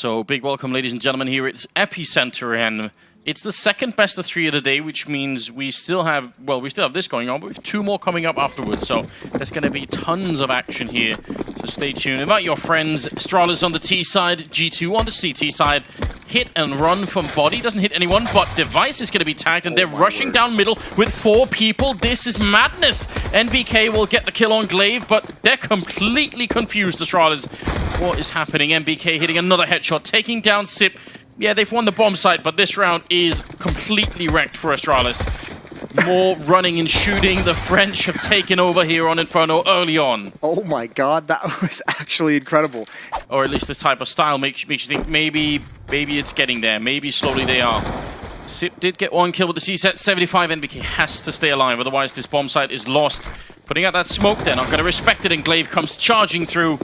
So, big welcome, ladies and gentlemen. Here it's EPICENTER, and it's the second best of 3 of the day, which means we still have, this going on, but we have 2 more coming up afterwards. So, there's going to be tons of action here. So, stay tuned. Invite your friends. Astralis on the T side, G2 on the CT side. Hit and run from body. Doesn't hit anyone, but Device is going to be tagged, and they're rushing down middle with 4 people. This is madness. NBK will get the kill on Glaive, but they're completely confused, Astralis. What is happening? NBK hitting another headshot, taking down Sip. Yeah, they've won the bomb site, but this round is completely wrecked for Astralis. More running and shooting. The French have taken over here on Inferno early on. Oh my god, that was actually incredible. Or at least this type of style makes you think maybe it's getting there. Maybe slowly they are. Sip did get 1 kill with the C-set. 75. NBK has to stay alive, otherwise this bomb site is lost. Putting out that smoke, they're not going to respect it, and Glaive comes charging through.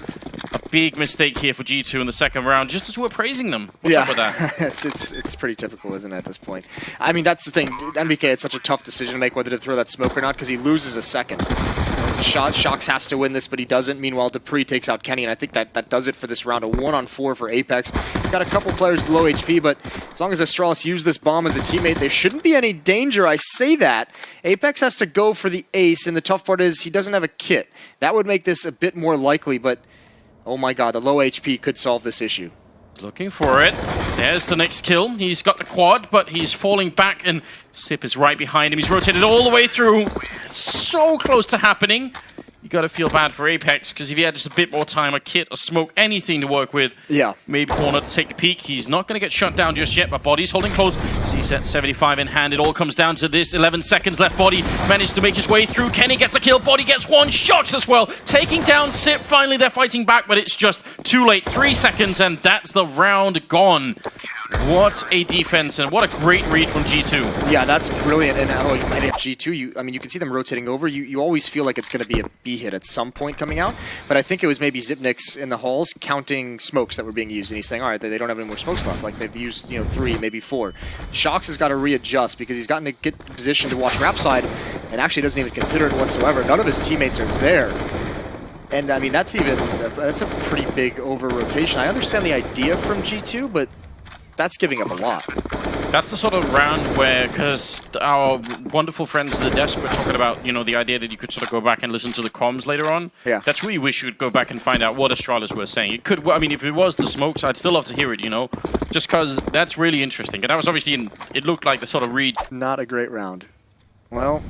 A big mistake here for G2 in the second round, just as we're praising them. What's up with that? it's pretty typical, isn't it, at this point? I mean, that's the thing. NBK had such a tough decision to make whether to throw that smoke or not, because he loses a second. There's a shot. Shox has to win this, but he doesn't. Meanwhile, Dupree takes out Kenny, and I think that does it for this round. A 1-on-4 for Apex. He's got a couple players with low HP, but as long as Astralis use this bomb as a teammate, there shouldn't be any danger. I say that. Apex has to go for the ace, and the tough part is he doesn't have a kit. That would make this a bit more likely, but oh my god, the low HP could solve this issue. Looking for it. There's the next kill. He's got the quad, but he's falling back, and Sip is right behind him. He's rotated all the way through. So close to happening. You got to feel bad for Apex, because if he had just a bit more time, a kit, a smoke, anything to work with, maybe corner to take the peek. He's not going to get shut down just yet, but Body's holding close. C-set 75 in hand. It all comes down to this. 11 seconds left. Body managed to make his way through. Kenny gets a kill. Body gets 1. Shox as well. Taking down Sip. Finally, they're fighting back, but it's just too late. 3 seconds, and that's the round gone. What a defense, and what a great read from G2. Yeah, that's brilliant. And at G2, you can see them rotating over. You always feel like it's going to be a B hit at some point coming out. But I think it was maybe Zipnik's in the halls counting smokes that were being used. And he's saying, all right, they don't have any more smokes left. Like, they've used, 3, maybe 4. Shox has got to readjust because he's gotten a good position to watch Rap side and actually doesn't even consider it whatsoever. None of his teammates are there. And, I mean, that's a pretty big over-rotation. I understand the idea from G2, but that's giving up a lot. That's the sort of round where, because our wonderful friends the desk were talking about, the idea that you could sort of go back and listen to the comms later on. Yeah. That's where you wish you would go back and find out what Astralis were saying. It could, I mean, if it was the smokes, I'd still love to hear it, just because that's really interesting. And that was obviously, it looked like the sort of read. Not a great round. Well,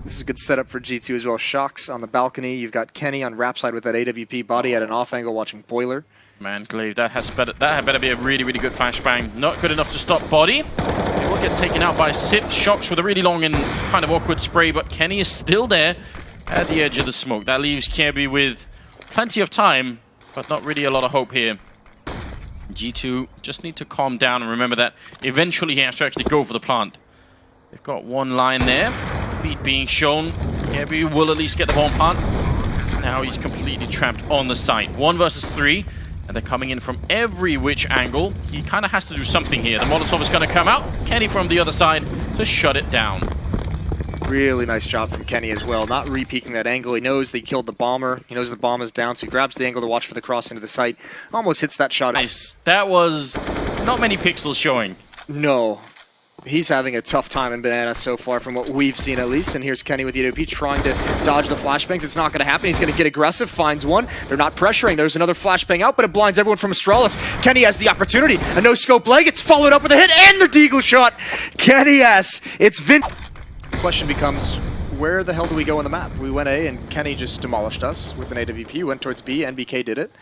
this is a good setup for G2 as well. Shox on the balcony. You've got Kenny on Rap side with that AWP. Body at an off angle watching Boiler. Man, Glaive, that had better be a really, really good flashbang. Not good enough to stop Body. They will get taken out by Sip. Shox with a really long and kind of awkward spray, but Kenny is still there at the edge of the smoke. That leaves Kirby with plenty of time, but not really a lot of hope here. G2 just need to calm down and remember that eventually he has to actually go for the plant. They've got 1 line there. Feet being shown. Kirby will at least get the bomb plant. Now he's completely trapped on the site. 1 versus 3. And they're coming in from every which angle. He kind of has to do something here. The Molotov is going to come out. Kenny from the other side to shut it down. Really nice job from Kenny as well. Not re-peeking that angle. He knows they killed the bomber. He knows the bomb is down, so he grabs the angle to watch for the cross into the site. Almost hits that shot. Nice. That was not many pixels showing. No. He's having a tough time in Banana so far from what we've seen at least. And here's Kenny with the AWP trying to dodge the flashbangs. It's not going to happen. He's going to get aggressive, finds one. They're not pressuring. There's another flashbang out, but it blinds everyone from Astralis. Kenny has the opportunity. A no-scope leg. It's followed up with a hit and the deagle shot. Kenny S. It's Vin. The question becomes, where the hell do we go on the map? We went A and Kenny just demolished us with an AWP. Went towards B. NBK did it.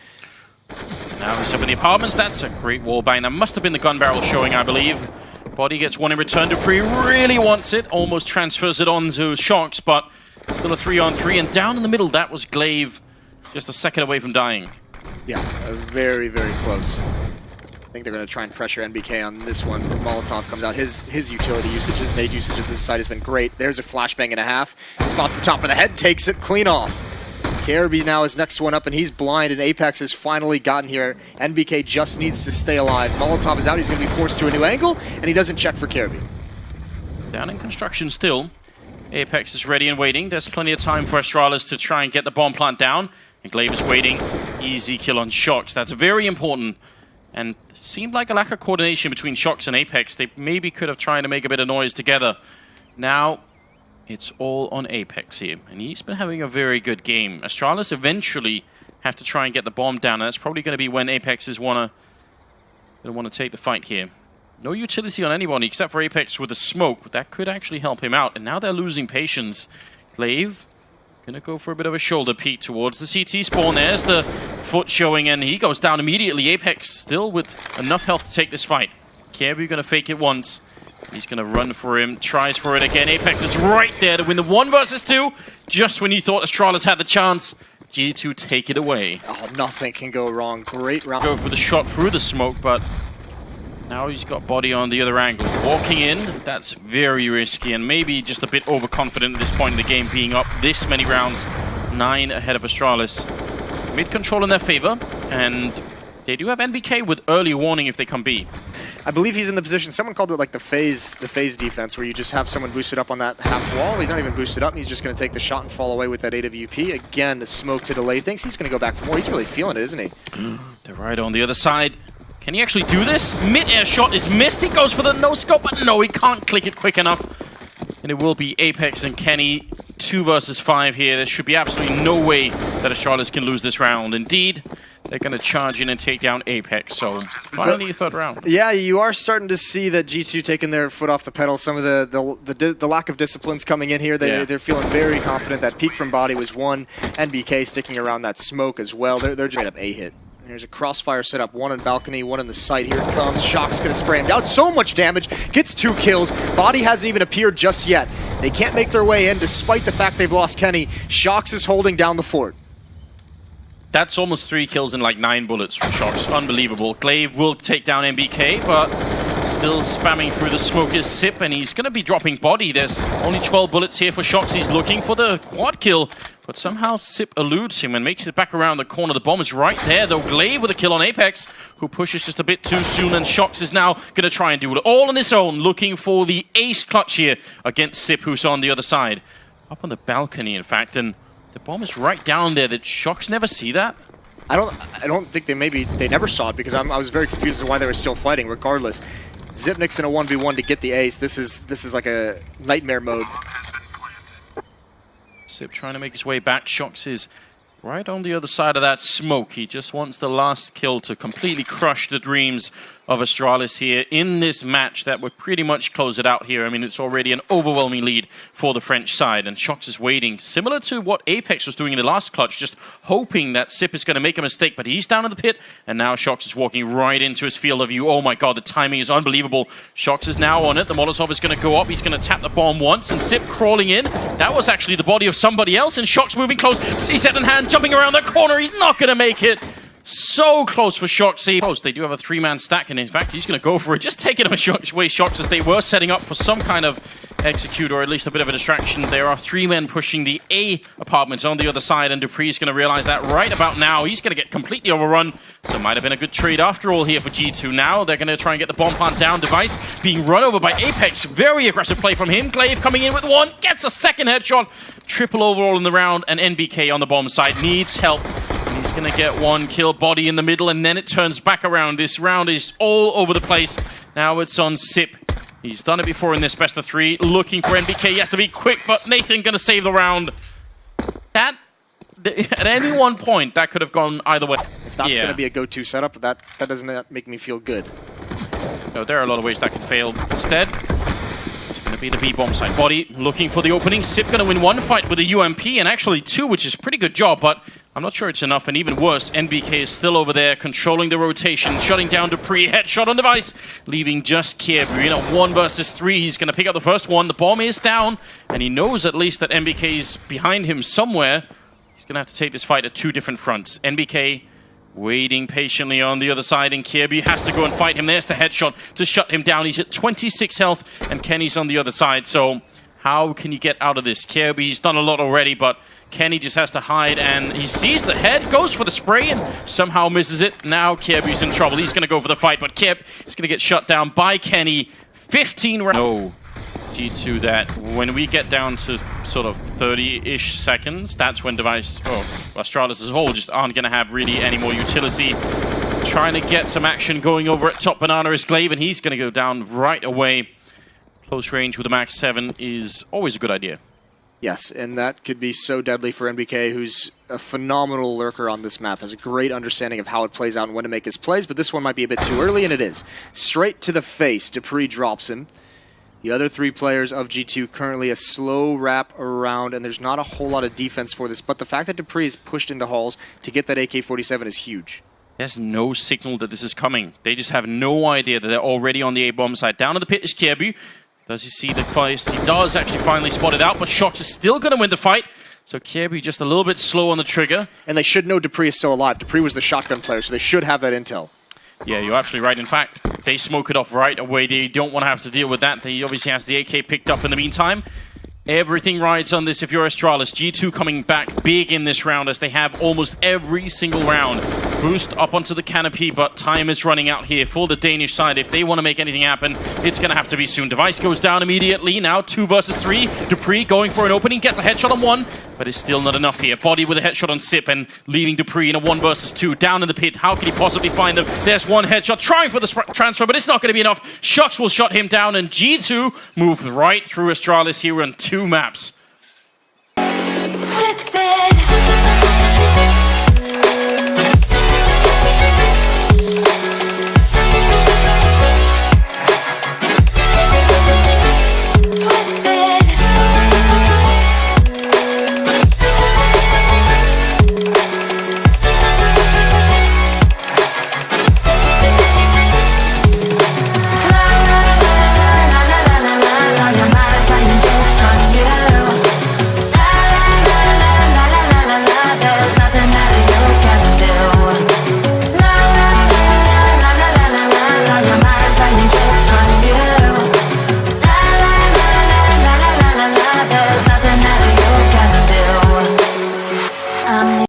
Now he's up in the apartments. That's a great wall bang. That must have been the gun barrel showing, I believe. Body gets 1 in return. Dupree really wants it. Almost transfers it on to Shox, but still a 3-on-3. And down in the middle, that was Glaive. Just a second away from dying. Yeah, very, very close. I think they're going to try and pressure NBK on this one. Molotov comes out. His utility usage, his nade usage of this side has been great. There's a flashbang and a half. Spots the top of the head, takes it clean off. Kirby now is next one up, and he's blind, and Apex has finally gotten here. NBK just needs to stay alive. Molotov is out. He's going to be forced to a new angle, and he doesn't check for Kirby. Down in construction still. Apex is ready and waiting. There's plenty of time for Astralis to try and get the bomb plant down. And Glaive is waiting. Easy kill on Shox. That's very important. And seemed like a lack of coordination between Shox and Apex. They maybe could have tried to make a bit of noise together. Now, it's all on Apex here. And he's been having a very good game. Astralis eventually have to try and get the bomb down. And that's probably going to be when Apex is want to take the fight here. No utility on anybody except for Apex with a smoke. But that could actually help him out. And now they're losing patience. Glaive gonna go for a bit of a shoulder peek towards the CT spawn. There's the foot showing, and he goes down immediately. Apex still with enough health to take this fight. Kirby gonna fake it once. He's gonna run for him, tries for it again. Apex is right there to win the 1 versus 2. Just when you thought Astralis had the chance, G2 take it away. Oh, nothing can go wrong. Great round. Go for the shot through the smoke, but now he's got body on the other angle. Walking in, that's very risky and maybe just a bit overconfident at this point in the game, being up this many rounds. 9 ahead of Astralis. Mid control in their favor, and they do have NBK with early warning if they come B. I believe he's in the position, someone called it like the phase defense, where you just have someone boosted up on that half wall. He's not even boosted up, and he's just going to take the shot and fall away with that AWP. Again, the smoke to delay things. He's going to go back for more. He's really feeling it, isn't he? They're right on the other side. Can he actually do this? Mid-air shot is missed. He goes for the no-scope, but no, he can't click it quick enough. And it will be Apex and Kenny. 2 versus 5 here. There should be absolutely no way that Astralis can lose this round. Indeed, they're going to charge in and take down Apex. So, finally, a 3rd round. Yeah, you are starting to see that G2 taking their foot off the pedal. Some of the lack of discipline's coming in here. They're feeling very confident. That peek from body was one. NBK sticking around that smoke as well. They're just made up a hit. There's a crossfire set up, one on balcony, one on the site. Here it comes. Shock's going to spray him down. So much damage. Gets 2 kills. Body hasn't even appeared just yet. They can't make their way in despite the fact they've lost Kenny. Shox is holding down the fort. That's almost 3 kills in like 9 bullets from Shox. Unbelievable. Glaive will take down NBK, but still spamming through the smoke is Sip, and he's going to be dropping body. There's only 12 bullets here for Shox. He's looking for the quad kill, but somehow Sip eludes him and makes it back around the corner. The bomb is right there, though. Glaive with a kill on Apex, who pushes just a bit too soon, and Shox is now going to try and do it all on his own, looking for the ace clutch here against Sip, who's on the other side. Up on the balcony, in fact, and the bomb is right down there. Did Shox never see that? I don't think they never saw it, because I was very confused as to why they were still fighting. Regardless, Zipnik's in a 1v1 to get the ace. This is like a nightmare mode. Sip trying to make his way back. Shox is right on the other side of that smoke. He just wants the last kill to completely crush the dreams of Astralis here in this match that would pretty much close it out here. I mean, it's already an overwhelming lead for the French side, and Shox is waiting, similar to what Apex was doing in the last clutch, just hoping that Sip is going to make a mistake, but he's down in the pit, and now Shox is walking right into his field of view. Oh my god, the timing is unbelievable. Shox is now on it. The Molotov is going to go up. He's going to tap the bomb once, and Sip crawling in. That was actually the body of somebody else, and Shox moving close. He's head in hand, jumping around the corner. He's not going to make it. So close for Shox. They do have a 3-man stack, and in fact, he's going to go for it. Just taking him away, Shox, as they were setting up for some kind of execute, or at least a bit of a distraction. There are 3 men pushing the A apartments on the other side, and Dupree's going to realize that right about now. He's going to get completely overrun, so it might have been a good trade after all here for G2. Now they're going to try and get the bomb plant down. Device being run over by Apex. Very aggressive play from him. Glaive coming in with 1, gets a 2nd headshot. Triple overall in the round, and NBK on the bomb side needs help. He's going to get 1 kill, body in the middle, and then it turns back around. This round is all over the place. Now it's on Sip. He's done it before in this best of 3. Looking for NBK. He has to be quick, but Nathan going to save the round. That, at any one point, that could have gone either way. If that's going to be a go-to setup, that doesn't make me feel good. No, there are a lot of ways that could fail. Instead, it's going to be the B-bomb side. Body looking for the opening. Sip going to win 1 fight with a UMP, and actually 2, which is a pretty good job, but I'm not sure it's enough, and even worse, NBK is still over there, controlling the rotation, shutting down Dupree, headshot on Device, leaving just Kirby in a 1 versus 3. He's going to pick up the first one. The bomb is down, and he knows at least that NBK's behind him somewhere. He's going to have to take this fight at 2 different fronts. NBK waiting patiently on the other side, and Kirby has to go and fight him. There's the headshot to shut him down. He's at 26 health, and Kenny's on the other side, so how can you get out of this? Kirby's done a lot already, but Kenny just has to hide, and he sees the head, goes for the spray, and somehow misses it. Now Kirby's in trouble. He's going to go for the fight, but Kirby is going to get shut down by Kenny. 15 rounds. No, G2, that when we get down to sort of 30-ish seconds, that's when Astralis as a whole just aren't going to have really any more utility. trying to get some action going over at top banana is Glaive, and he's going to go down right away. Close range with a max 7 is always a good idea. Yes, and that could be so deadly for NBK, who's a phenomenal lurker on this map, has a great understanding of how it plays out and when to make his plays, but this one might be a bit too early, and it is. Straight to the face, dupreeh drops him. The other 3 players of G2 currently a slow wrap around, and there's not a whole lot of defense for this, but the fact that dupreeh is pushed into halls to get that AK-47 is huge. There's no signal that this is coming. They just have no idea that they're already on the A-bomb side. Down in the pit is Kjaerbye. Does he see the fight? He does actually finally spot it out, but Shox is still going to win the fight. So Kjaerbye just a little bit slow on the trigger. And they should know dupreeh is still alive. dupreeh was the shotgun player, so they should have that intel. Yeah, you're absolutely right. In fact, they smoke it off right away. They don't want to have to deal with that. They obviously has the AK picked up in the meantime. Everything rides on this if you're Astralis. G2 coming back big in this round as they have almost every single round. Boost up onto the canopy, but time is running out here for the Danish side. If they want to make anything happen, it's going to have to be soon. Device goes down immediately. Now 2 versus 3. dupreeh going for an opening, gets a headshot on 1, but it's still not enough here. Body with a headshot on Sip and leaving dupreeh in a 1 versus 2. Down in the pit. How can he possibly find them? There's 1 headshot trying for the transfer, but it's not going to be enough. Shox will shut him down, and G2 move right through Astralis here on 2 maps.